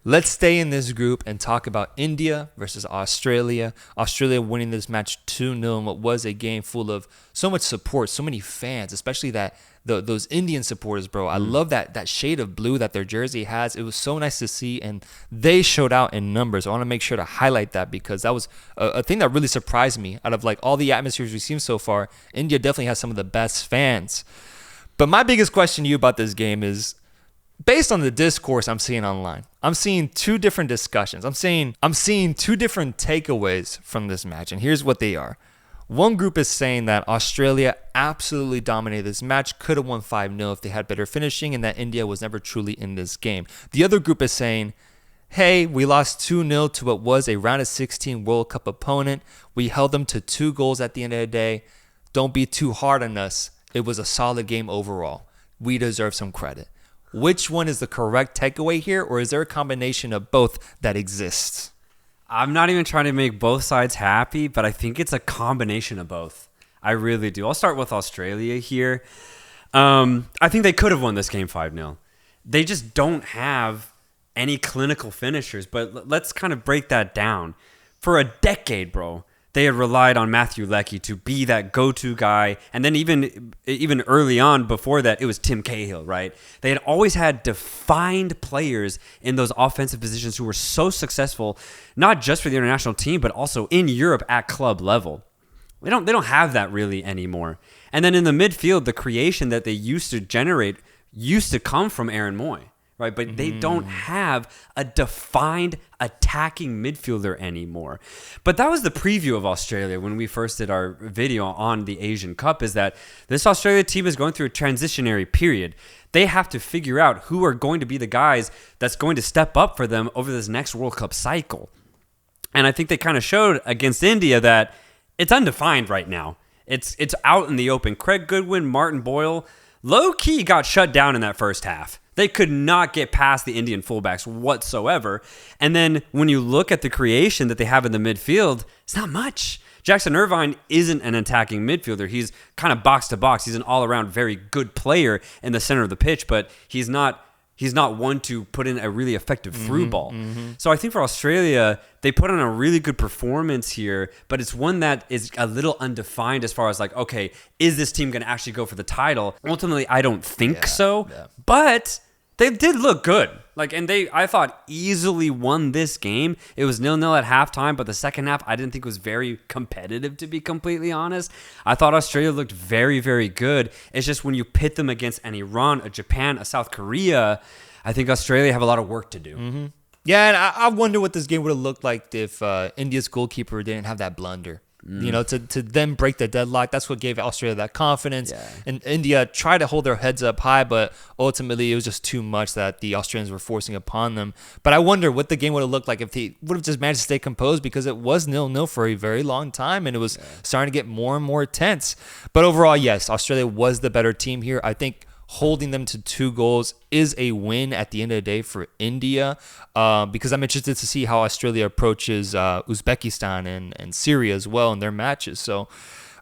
Let's stay in this group and talk about India versus Australia. Australia winning this match 2-0 in what was a game full of so much support, so many fans, especially those Indian supporters, bro. I love that shade of blue that their jersey has. It was so nice to see, and they showed out in numbers. I want to make sure to highlight that because that was a thing that really surprised me. Out of like all the atmospheres we've seen so far, India definitely has some of the best fans. But my biggest question to you about this game is, based on the discourse I'm seeing online, I'm seeing two different discussions. I'm seeing two different takeaways from this match, and here's what they are. One group is saying that Australia absolutely dominated this match, could have won 5-0 if they had better finishing, and that India was never truly in this game. The other group is saying, hey, we lost 2-0 to what was a round of 16 World Cup opponent. We held them to 2 goals at the end of the day. Don't be too hard on us. It was a solid game overall. We deserve some credit. Which one is the correct takeaway here, or is there a combination of both that exists? I'm not even trying to make both sides happy, but I think it's a combination of both. I really do. I'll start with Australia here. I think they could have won this game 5-0. They just don't have any clinical finishers, but let's kind of break that down. For a decade, bro, they had relied on Matthew Leckie to be that go-to guy. And then even early on before that, it was Tim Cahill, right? They had always had defined players in those offensive positions who were so successful, not just for the international team, but also in Europe at club level. They don't have that really anymore. And then in the midfield, the creation that they used to generate used to come from Aaron Moy. Right, but they don't have a defined attacking midfielder anymore. But that was the preview of Australia when we first did our video on the Asian Cup, is that this Australia team is going through a transitionary period. They have to figure out who are going to be the guys that's going to step up for them over this next World Cup cycle. And I think they kind of showed against India that it's undefined right now. It's out in the open. Craig Goodwin, Martin Boyle, low-key got shut down in that first half. They could not get past the Indian fullbacks whatsoever. And then when you look at the creation that they have in the midfield, it's not much. Jackson Irvine isn't an attacking midfielder. He's kind of box to box. He's an all-around very good player in the center of the pitch, but he's not one to put in a really effective through ball. So I think for Australia, they put on a really good performance here, but it's one that is a little undefined as far as like, okay, is this team going to actually go for the title? Ultimately, I don't think so, but they did look good. I thought easily won this game. It was 0-0 at halftime, but the second half I didn't think was very competitive, to be completely honest. I thought Australia looked very, very good. It's just when you pit them against an Iran, a Japan, a South Korea, I think Australia have a lot of work to do. Yeah, and I wonder what this game would have looked like if India's goalkeeper didn't have that blunder. You know, to then break the deadlock. That's what gave Australia that confidence. Yeah. And India tried to hold their heads up high, but ultimately it was just too much that the Australians were forcing upon them. But I wonder what the game would have looked like if they would have just managed to stay composed, because it was 0-0 for a very long time, and it was starting to get more and more tense. But overall, yes, Australia was the better team here. I think holding them to 2 goals is a win at the end of the day for India, because I'm interested to see how Australia approaches Uzbekistan and Syria as well in their matches. So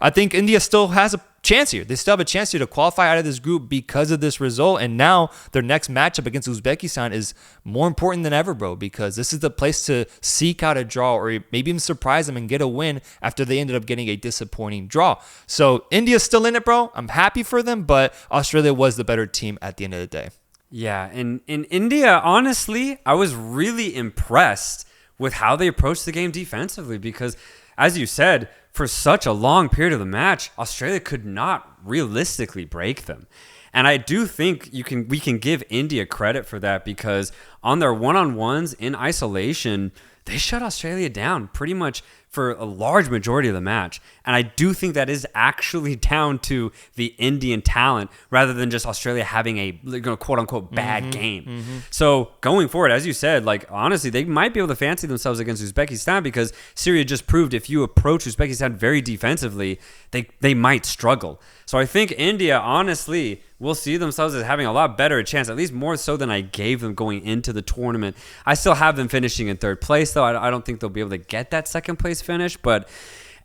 I think India still has a chance here. They still have a chance here to qualify out of this group because of this result. And now their next matchup against Uzbekistan is more important than ever, bro, because this is the place to seek out a draw or maybe even surprise them and get a win after they ended up getting a disappointing draw. So India's still in it, bro. I'm happy for them, but Australia was the better team at the end of the day. Yeah, and in India, honestly, I was really impressed with how they approached the game defensively because, as you said, for such a long period of the match, Australia could not realistically break them. And I do think we can give India credit for that because on their one-on-ones in isolation, they shut Australia down pretty much for a large majority of the match. And I do think that is actually down to the Indian talent rather than just Australia having a quote-unquote bad game. So going forward, as you said, honestly, they might be able to fancy themselves against Uzbekistan because Syria just proved if you approach Uzbekistan very defensively, they might struggle. So I think India, honestly, will see themselves as having a lot better chance, at least more so than I gave them going into the tournament. I still have them finishing in 3rd place, though. I don't think they'll be able to get that 2nd place finish, but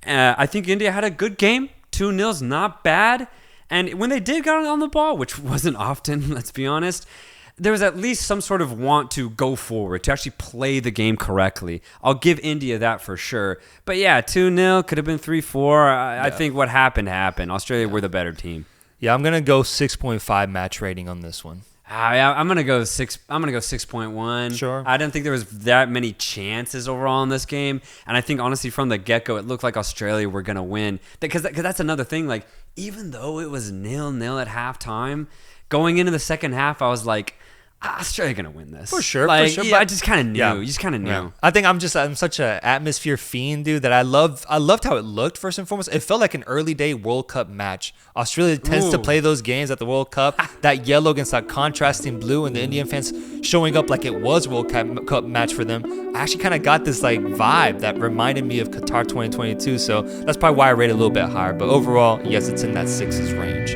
I think India had a good game. 2-0's not bad. And when they did get on the ball, which wasn't often, let's be honest, there was at least some sort of want to go forward, to actually play the game correctly. I'll give India that for sure. But yeah, 2-0, could have been 3-4. I think what happened happened. Australia were the better team. Yeah, I'm gonna go 6.5 match rating on this one. I'm gonna go 6. I'm gonna go 6.1. Sure. I didn't think there was that many chances overall in this game, and I think honestly from the get-go it looked like Australia were gonna win. Because that's another thing. Like even though it was 0-0 at halftime, going into the second half, I was like, Australia gonna win this For sure. Yeah, I just kind of knew. Yeah. You just kind of knew. Yeah. I think I'm such a atmosphere fiend, dude, that I loved how it looked first and foremost. It felt like an early day World Cup match. Australia tends to play those games at the World Cup, that yellow against that contrasting blue, and the Indian fans showing up like it was World Cup match for them. I actually kind of got this like vibe that reminded me of Qatar 2022, so that's probably why I rate it a little bit higher. But overall, yes, it's in that 6s range.